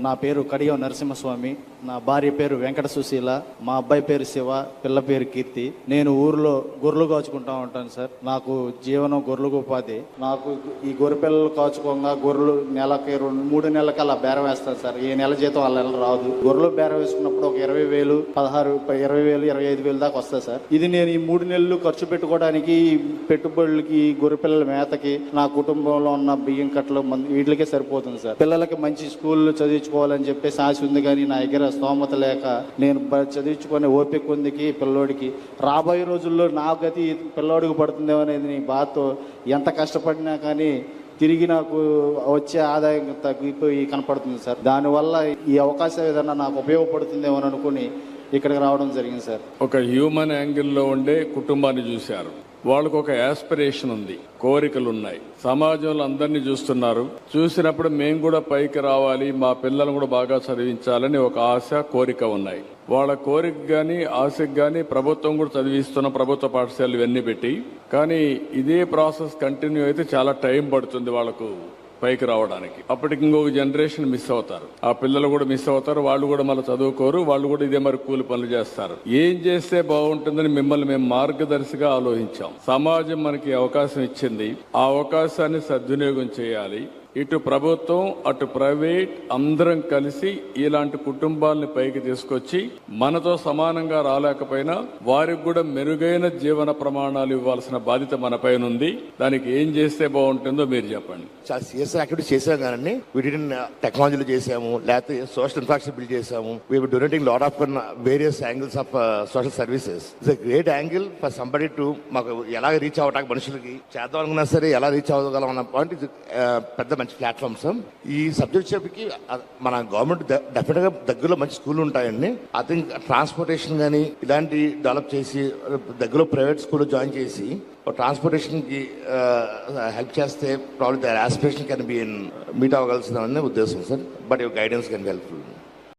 నా పేరు కడియం నరసింహస్వామి, నా భార్య పేరు వెంకట సుశీల, మా అబ్బాయి పేరు శివ, పిల్ల పేరు కీర్తి. నేను ఊర్లో గొర్రెలు కాచుకుంటా ఉంటాను సార్. నాకు జీవనం గొర్రెలకు ఉపాధి. నాకు ఈ గొర్రె పిల్లలు కాచుకోగా గొర్రెలు నెలకి 3 నెలలకి అలా బేరం వేస్తాను సార్. ఈ నెల జీతం వాళ్ళ నెల రాదు. గొర్రెలు బేరం వేసుకున్నప్పుడు ఒక 20,000, 20,000, 25,000 దాకా వస్తుంది సార్. ఇది నేను ఈ 3 నెలలు ఖర్చు పెట్టుకోవడానికి, పెట్టుబడులకి, గొర్రె పిల్లల మేతకి, నా కుటుంబంలో ఉన్న బియ్యం కట్టలు వీటికే సరిపోతుంది సార్. పిల్లలకి మంచి స్కూల్లో చదివించుకోవాలని చెప్పేసి ఆశ ఉంది, కానీ నా దగ్గర స్తోమత లేక నేను చదివించుకునే ఓపిక ఉందికి పిల్లోడికి రాబోయే రోజుల్లో నా గతి పిల్లోడికి పడుతుందేమో అనేది నీ బాధతో ఎంత కష్టపడినా కానీ తిరిగి నాకు వచ్చే ఆదాయం తగ్గిపోయి కనపడుతుంది సార్. దానివల్ల ఈ అవకాశం ఏదన్నా నాకు ఉపయోగపడుతుందేమో అనుకుని ఇక్కడికి రావడం జరిగింది సార్. ఒక హ్యూమన్ యాంగిల్లో ఉండే కుటుంబాన్ని చూశారు. వాళ్ళకు ఒక యాస్పిరేషన్ ఉంది, కోరికలు ఉన్నాయి. సమాజంలో అందరినీ చూస్తున్నారు. చూసినప్పుడు మేము కూడా పైకి రావాలి, మా పిల్లలను కూడా బాగా చదివించాలని ఒక ఆశ, కోరిక ఉన్నాయి. వాళ్ళ కోరిక గాని, ఆశకు గాని ప్రభుత్వం కూడా చదివిస్తున్న ప్రభుత్వ పాఠశాలలు ఇవన్నీ పెట్టి, కానీ ఇదే ప్రాసెస్ కంటిన్యూ అయితే చాలా టైం పడుతుంది వాళ్ళకు పైకి రావడానికి. అప్పటికి ఇంకొక జనరేషన్ మిస్ అవుతారు. ఆ పిల్లలు కూడా మిస్ అవుతారు. వాళ్ళు కూడా మళ్ళీ చదువుకోరు. వాళ్ళు కూడా ఇదే మరి కూలి పనులు చేస్తారు. ఏం చేస్తే బాగుంటుందని మిమ్మల్ని మేము మార్గదర్శిగా ఆలోచించాం. సమాజం మనకి అవకాశం ఇచ్చింది. ఆ అవకాశాన్ని సద్వినియోగం చేయాలి. ఇటు ప్రభుత్వం, అటు ప్రైవేట్ అందరం కలిసి ఇలాంటి కుటుంబాలని పైకి తీసుకొచ్చి మనతో సమానంగా రాలేకపోయినా వారికి కూడా మెరుగైన జీవన ప్రమాణాలు ఇవ్వాల్సిన బాధ్యత మన పైన ఉంది. దానికి ఏం చేస్తే బాగుంటుందో మీరు చెప్పండి. చాలా సిఎస్ఆర్ యాక్టివిటీస్ చేసాం కానీ వీటిని టెక్నాలజీలో చేసాము, లేకపోతే సోషల్ ఇన్ఫ్రాస్ట్రక్చర్ బిల్డ్ చేసాము. We're donating lot of various angles of social services. It's a great angle for somebody to మాకు ఎలా రీచ్ అవ్వడానికి, మనుషులకి చేద్దాం అనుకున్నా సరే ఎలా రీచ్ అవ్వగలం అన్న పాయింట్. ఇది పెద్ద మంచి ప్లాట్ఫామ్ సార్. ఈ సబ్జెక్ట్ చెప్పి మన గవర్నమెంట్ డెఫినెట్ గా దగ్గరలో మంచి స్కూల్ ఉంటాయండి. ఐ థింక్ ట్రాన్స్పోర్టేషన్ కానీ ఇలాంటి డెవలప్ చేసి దగ్గరలో ప్రైవేట్ స్కూల్లో జాయిన్ చేసి ట్రాన్స్పోర్టేషన్ కి హెల్ప్ చేస్తే problem aspiration can be meet అవ్వగలసిన ఉద్దేశం sir. But your guidance can be helpful.